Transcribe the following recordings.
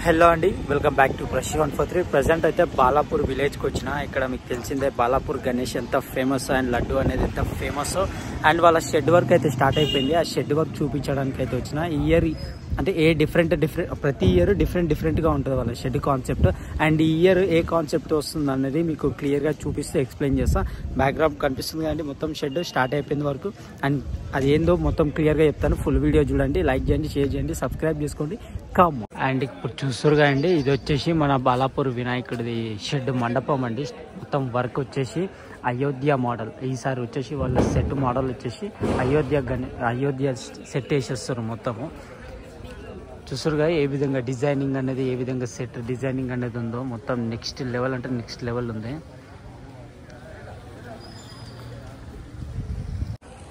Hello అండి, welcome back to ప్రషి 143. Present అయితే బాలాపూర్ విలేజ్కి వచ్చిన. ఇక్కడ మీకు తెలిసిందే బాలాపూర్ గణేష్ ఎంత ఫేమస్ అండ్ లడ్డు అనేది ఎంత ఫేమస్. అండ్ వాళ్ళ షెడ్ వర్క్ అయితే స్టార్ట్ అయిపోయింది. ఆ షెడ్ వర్క్ చూపించడానికి అయితే వచ్చిన. ఈ ఇయర్ అంటే ప్రతి ఇయర్ డిఫరెంట్గా ఉంటుంది వాళ్ళ షెడ్ కాన్సెప్ట్. అండ్ ఈ ఇయర్ ఏ కాన్సెప్ట్ వస్తుంది అనేది మీకు క్లియర్గా చూపిస్తూ ఎక్స్ప్లెయిన్ చేస్తా. బ్యాక్గ్రౌండ్ కనిపిస్తుంది కానీ మొత్తం షెడ్ స్టార్ట్ అయిపోయింది వరకు. అండ్ అది ఏందో మొత్తం క్లియర్గా చెప్తాను. ఫుల్ వీడియో చూడండి, లైక్ చేయండి, షేర్ చేయండి, సబ్స్క్రైబ్ చేసుకోండి. కమ్ అండ్ ఇప్పుడు చూస్తురుగా అండి, ఇది వచ్చేసి మన బాలాపూర్ వినాయకుడిది షెడ్ మండపం అండి. మొత్తం వర్క్ వచ్చేసి అయోధ్య మోడల్. ఈసారి వచ్చేసి వాళ్ళ సెట్ మోడల్ వచ్చేసి అయోధ్య సెట్ వేసేస్తారు మొత్తము. చూస్తురుగా ఏ విధంగా డిజైనింగ్ అనేది, ఏ విధంగా సెట్ డిజైనింగ్ అనేది ఉందో మొత్తం నెక్స్ట్ లెవెల్ అంటే నెక్స్ట్ లెవెల్ ఉంది.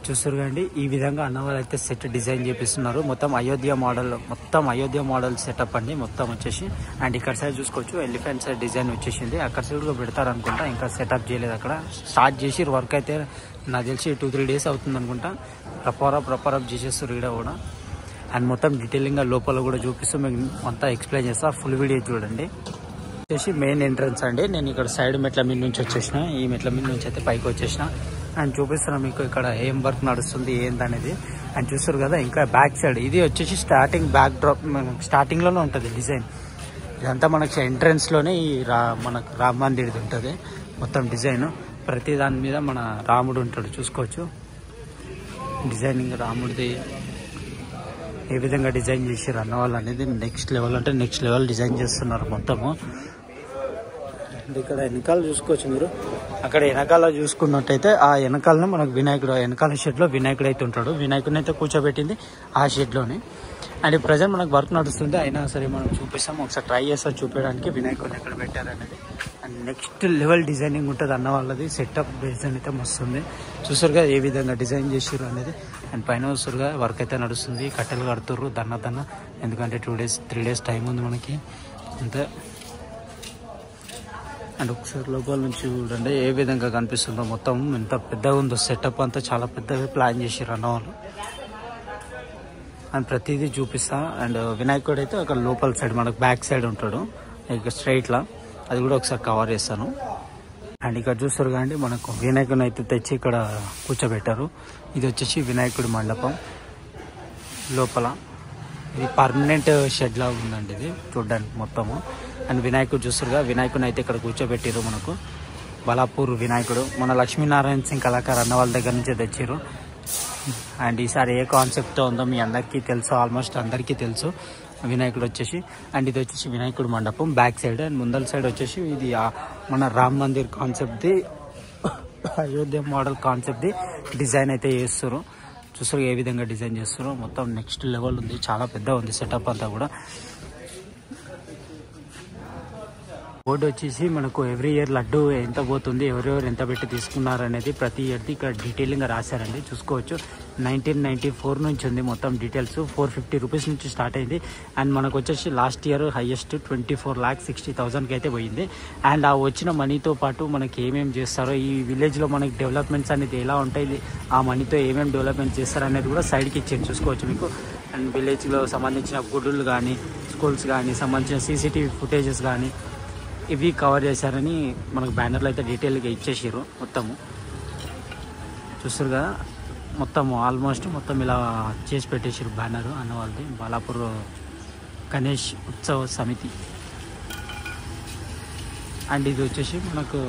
చూస్తురుగా అండి, ఈ విధంగా అన్నవాళ్ళు అయితే సెట్ డిజైన్ చేపిస్తున్నారు. మొత్తం అయోధ్య మోడల్ సెటప్ అండి మొత్తం వచ్చేసి. అండ్ ఇక్కడ సైడ్ చూసుకోవచ్చు ఎలిఫెంట్ సైడ్ డిజైన్ వచ్చేసింది. అక్కడ సైడ్ కూడా పెడతారు అనుకుంటా, ఇంకా సెటప్ చేయలేదు. అక్కడ స్టార్ట్ చేసి వర్క్ అయితే నాకు తెలిసి 2-3 డేస్ అవుతుంది అనుకుంటా. ప్రపర్ అప్ చేసేస్తారు ఇక్కడ కూడా. అండ్ మొత్తం డీటెయిలింగ్గా లోపల కూడా చూపిస్తూ మీకు అంతా ఎక్స్ప్లెయిన్ చేస్తా. ఫుల్ వీడియో చూడండి. వచ్చేసి మెయిన్ ఎంట్రన్స్ అండి. నేను ఇక్కడ సైడ్ మెట్ల మీద నుంచి వచ్చేసిన. ఈ మెట్ల మీద నుంచి అయితే పైకి వచ్చేసిన. అండ్ చూపిస్తున్నా మీకు ఇక్కడ ఏం వర్క్ నడుస్తుంది ఏందనేది. అండ్ చూస్తారు కదా, ఇంకా బ్యాక్ సైడ్ ఇది వచ్చేసి స్టార్టింగ్లోనే ఉంటుంది డిజైన్. ఇదంతా మనకి ఎంట్రన్స్లోనే ఈ మనకు రామ్ మందిర్ది ఉంటుంది మొత్తం డిజైన్. ప్రతి దాని మీద మన రాముడు ఉంటాడు చూసుకోవచ్చు. డిజైనింగ్ రాముడిది ఏ విధంగా డిజైన్ చేసారు అన్న వాళ్ళు అనేది నెక్స్ట్ లెవెల్ అంటే నెక్స్ట్ లెవెల్ డిజైన్ చేస్తున్నారు మొత్తము. ఇక్కడ వెనకాల చూసుకోవచ్చు మీరు. అక్కడ వెనకాల చూసుకున్నట్టయితే ఆ వెనకాలనే మనకు వినాయకుడు, వెనకాల షెడ్లో వినాయకుడు అయితే ఉంటాడు. వినాయకుడిని అయితే కూర్చోబెట్టింది ఆ షెడ్లోనే. అండ్ ప్రజెంట్ మనకు వర్క్ నడుస్తుంది. అయినా సరే మనం చూపిస్తాం, ఒకసారి ట్రై చేస్తాం చూపించడానికి వినాయకుడిని ఎక్కడ పెట్టారనేది. అండ్ నెక్స్ట్ లెవెల్ డిజైనింగ్ ఉంటుంది అన్న వాళ్ళది. సెటప్ డిజైన్ అయితే మస్తుంది. చూసారుగా ఏ విధంగా డిజైన్ చేసారు అనేది. అండ్ పైన చూసారుగా వర్క్ అయితే నడుస్తుంది. కట్టెలు కడుతుర్రు దన్న. ఎందుకంటే 3 డేస్ టైం ఉంది మనకి అంతే. అండ్ ఒకసారి లోపల నుంచి చూడండి ఏ విధంగా కనిపిస్తుందో. మొత్తం ఎంత పెద్దగా ఉందో సెటప్ అంతా, చాలా పెద్దగా ప్లాన్ చేసారు అన్నవాళ్ళు. అండ్ ప్రతిదీ చూపిస్తా. అండ్ వినాయకుడు అయితే అక్కడ లోపల సైడ్ మనకు బ్యాక్ సైడ్ ఉంటాడు ఇక స్ట్రైట్లా. అది కూడా ఒకసారి కవర్ చేస్తాను. అండ్ ఇక్కడ చూస్తారు కానీ మనకు వినాయకుడిని అయితే తెచ్చి ఇక్కడ కూర్చోబెట్టారు. ఇది వచ్చేసి వినాయకుడి మండపం లోపల. ఇది పర్మనెంట్ షెడ్ లాగా ఉందండి ఇది చూడడానికి మొత్తము. అండ్ వినాయకుడు చూస్తారుగా, వినాయకుడిని అయితే ఇక్కడ కూర్చోబెట్టారు మనకు. బాలాపూర్ వినాయకుడు మన లక్ష్మీనారాయణ సింగ్ కళాకారు అన్న వాళ్ళ దగ్గర నుంచే తెచ్చారు. అండ్ ఈసారి ఏ కాన్సెప్ట్తో ఉందో మీ అందరికీ తెలుసు, ఆల్మోస్ట్ అందరికీ తెలుసు వినాయకుడు వచ్చేసి. అండ్ ఇది వచ్చేసి వినాయకుడు మండపం బ్యాక్ సైడ్. అండ్ ముందల సైడ్ వచ్చేసి ఇది మన రామ్ మందిర్ కాన్సెప్ట్ది, అయోధ్య మోడల్ కాన్సెప్ట్ది డిజైన్ అయితే చేస్తారు. చూస్తారు ఏ విధంగా డిజైన్ చేస్తారో. మొత్తం నెక్స్ట్ లెవెల్ ఉంది, చాలా పెద్ద ఉంది సెటప్ అంతా కూడా. బోర్డు వచ్చేసి మనకు ఎవ్రీ ఇయర్ లడ్డు ఎంత పోతుంది, ఎవరెవరు ఎంత పెట్టి తీసుకున్నారు అనేది ప్రతి ఇయర్ది ఇక్కడ డీటెయిలింగ్గా రాశారండి చూసుకోవచ్చు. 1994 నుంచి ఉంది మొత్తం డీటెయిల్స్. 450 రూపీస్ నుంచి స్టార్ట్ అయింది. అండ్ మనకు వచ్చేసి లాస్ట్ ఇయర్ హైయెస్ట్ 24,60,000కి అయితే పోయింది. అండ్ ఆ వచ్చిన మనీతో పాటు మనకి ఏమేమి చేస్తారో, ఈ విలేజ్లో మనకి డెవలప్మెంట్స్ అనేది ఎలా ఉంటాయి, ఆ మనీతో ఏమేమి డెవలప్మెంట్ చేస్తారు అనేది కూడా సైడ్కి ఇచ్చేది చూసుకోవచ్చు మీకు. అండ్ విలేజ్లో సంబంధించిన గుడులు కానీ, స్కూల్స్ కానీ, సంబంధించిన CCTV ఫుటేజెస్ కానీ ఇవి కవర్ చేశారని మనకు బ్యానర్లో అయితే డీటెయిల్గా ఇచ్చేసారు మొత్తము. చూస్తారు కదా, మొత్తం ఆల్మోస్ట్ మొత్తం ఇలా చేసి పెట్టేసారు బ్యానర్ అన్న వాళ్ళది. బాలాపూర్ గణేష్ ఉత్సవ సమితి. అండ్ ఇది వచ్చేసి మనకు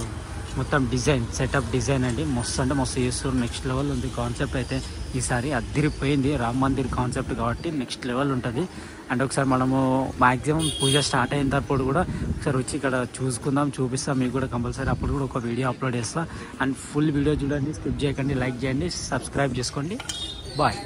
మొత్తం డిజైన్ సెటప్ డిజైన్ అండి. మస్తు అంటే మస్తు చేస్తారు. నెక్స్ట్ లెవెల్ ఉంది కాన్సెప్ట్ అయితే. ఈసారి అదిరిపోయింది రామ్ మందిర్ కాన్సెప్ట్ కాబట్టి నెక్స్ట్ లెవెల్ ఉంటుంది. అండ్ ఒకసారి మనము మ్యాక్సిమం పూజ స్టార్ట్ అయిన తర్వాత కూడా ఒకసారి వచ్చి ఇక్కడ చూసుకుందాం, చూపిస్తాం మీకు కూడా కంపల్సరీ. అప్పుడు కూడా ఒక వీడియో అప్లోడ్ చేస్తాం. అండ్ ఫుల్ వీడియో చూడండి, స్కిప్ చేయకండి, లైక్ చేయండి, సబ్స్క్రైబ్ చేసుకోండి. బాయ్.